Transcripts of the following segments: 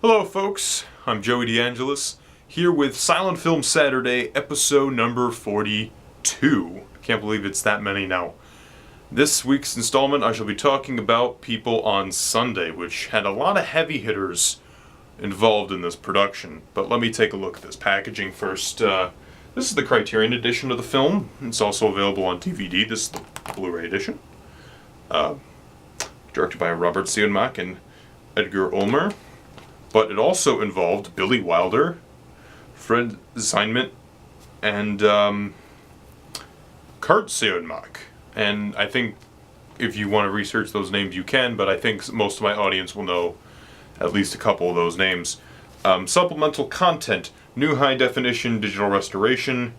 Hello, folks. I'm Joey DeAngelis, here with Silent Film Saturday, episode number 42. Can't believe it's that many now. This week's installment, I shall be talking about People on Sunday, which had a lot of heavy hitters involved in this production. But let me take a look at this packaging first. This is the Criterion edition of the film. It's also available on DVD. This is the Blu-ray edition. Directed by Robert Siodmak and Edgar Ulmer. But it also involved Billy Wilder, Fred Zinnemann, and Kurt Siodmak. And I think if you want to research those names, you can, but I think most of my audience will know at least a couple of those names. Supplemental content, new high-definition digital restoration,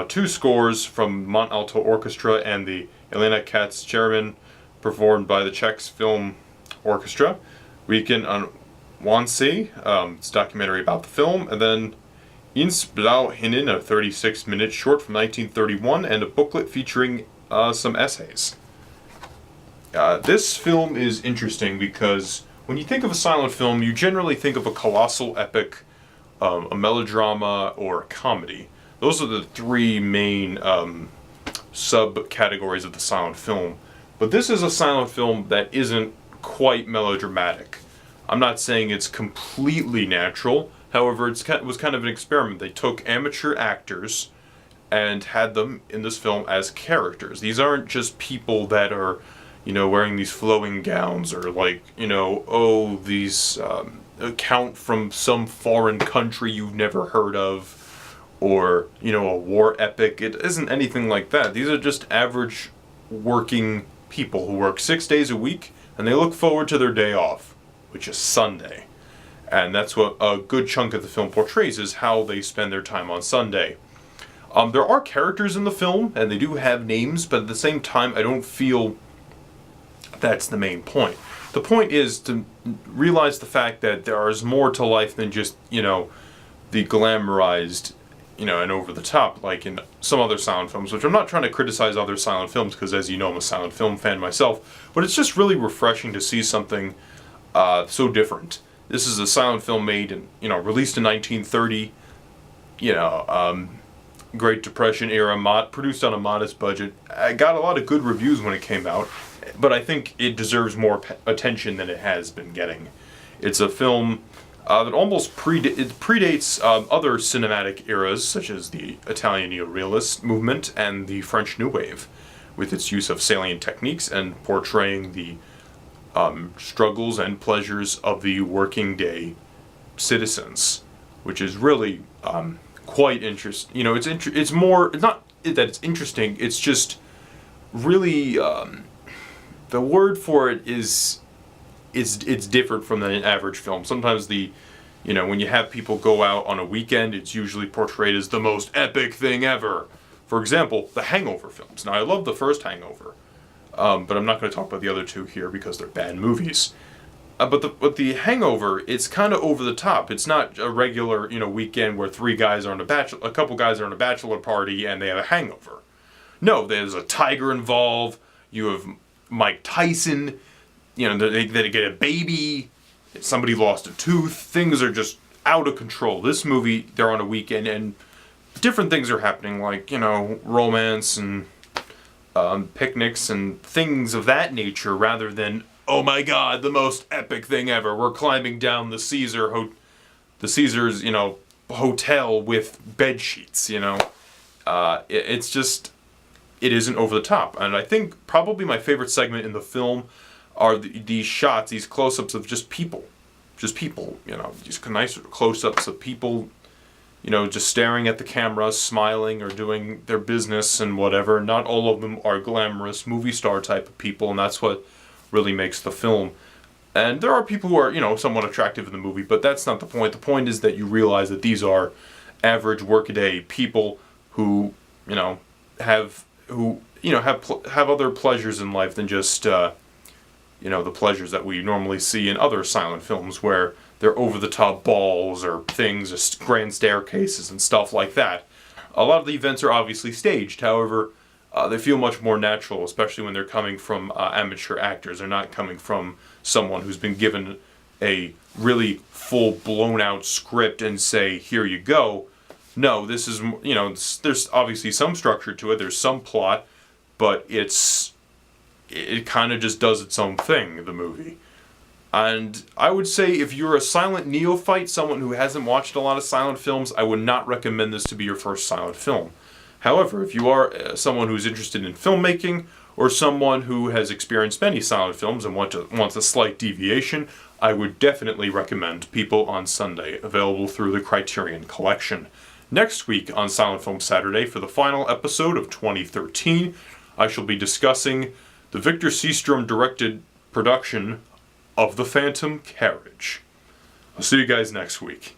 2 scores from Mont Alto Orchestra and the Elena Katz-Cherubin, performed by the Czech Film Orchestra. Weekend on Wannsee, it's a documentary about the film, and then Ins Blau Hinnen, a 36-minute short from 1931, and a booklet featuring some essays. This film is interesting because when you think of a silent film, you generally think of a colossal epic, a melodrama, or a comedy. Those are the 3 main subcategories of the silent film. But this is a silent film that isn't quite melodramatic. I'm not saying it's completely natural, however, it was kind of an experiment. They took amateur actors and had them in this film as characters. These aren't just people that are, wearing these flowing gowns or these account from some foreign country you've never heard of, or, a war epic. It isn't anything like that. These are just average working people who work 6 days a week, and they look forward to their day off, which is Sunday. And that's what a good chunk of the film portrays, is how they spend their time on Sunday. There are characters in the film, and they do have names, but at the same time, I don't feel that's the main point. The point is to realize the fact that there is more to life than just, the glamorized, and over the top, like in some other silent films, which I'm not trying to criticize other silent films, because as you know, I'm a silent film fan myself, but it's just really refreshing to see something so different. This is a silent film made and released in 1930. Great Depression era, produced on a modest budget. I got a lot of good reviews when it came out, but I think it deserves more attention than it has been getting. It's a film that almost predates other cinematic eras, such as the Italian Neorealist movement and the French New Wave, with its use of salient techniques and portraying the struggles and pleasures of the working day citizens, which is really quite interesting. It's more, it's not that it's interesting, it's just really, the word for it is, it's different from an average film. Sometimes when you have people go out on a weekend, it's usually portrayed as the most epic thing ever. For example, the Hangover films. Now, I love the first Hangover. But I'm not going to talk about the other 2 here because they're bad movies. But the Hangover, it's kind of over the top. It's not a regular, weekend where 3 guys are a couple guys are on a bachelor party and they have a hangover. No, there's a tiger involved. You have Mike Tyson. They get a baby. Somebody lost a tooth. Things are just out of control. This movie, they're on a weekend and different things are happening, like romance and picnics and things of that nature, rather than, oh my god, the most epic thing ever, we're climbing down the Caesars, hotel with bed sheets, it's just, it isn't over the top. And I think probably my favorite segment in the film are these shots, these close-ups of just people, these nice close-ups of people, just staring at the camera, smiling, or doing their business and whatever. Not all of them are glamorous movie star type of people, and that's what really makes the film. And there are people who are, somewhat attractive in the movie, but that's not the point. The point is that you realize that these are average workaday people who, have other pleasures in life than just, the pleasures that we normally see in other silent films, where they're over-the-top balls or things, just grand staircases and stuff like that. A lot of the events are obviously staged, however, they feel much more natural, especially when they're coming from amateur actors. They're not coming from someone who's been given, a really full blown out script and say, here you go. No, this is, there's obviously some structure to it, there's some plot, but it kind of just does its own thing, the movie. And I would say if you're a silent neophyte, someone who hasn't watched a lot of silent films, I would not recommend this to be your first silent film. However, if you are someone who's interested in filmmaking, or someone who has experienced many silent films and wants a slight deviation, I would definitely recommend People on Sunday, available through the Criterion Collection. Next week on Silent Film Saturday, for the final episode of 2013, I shall be discussing the Victor Seastrom directed production of The Phantom Carriage. I'll see you guys next week.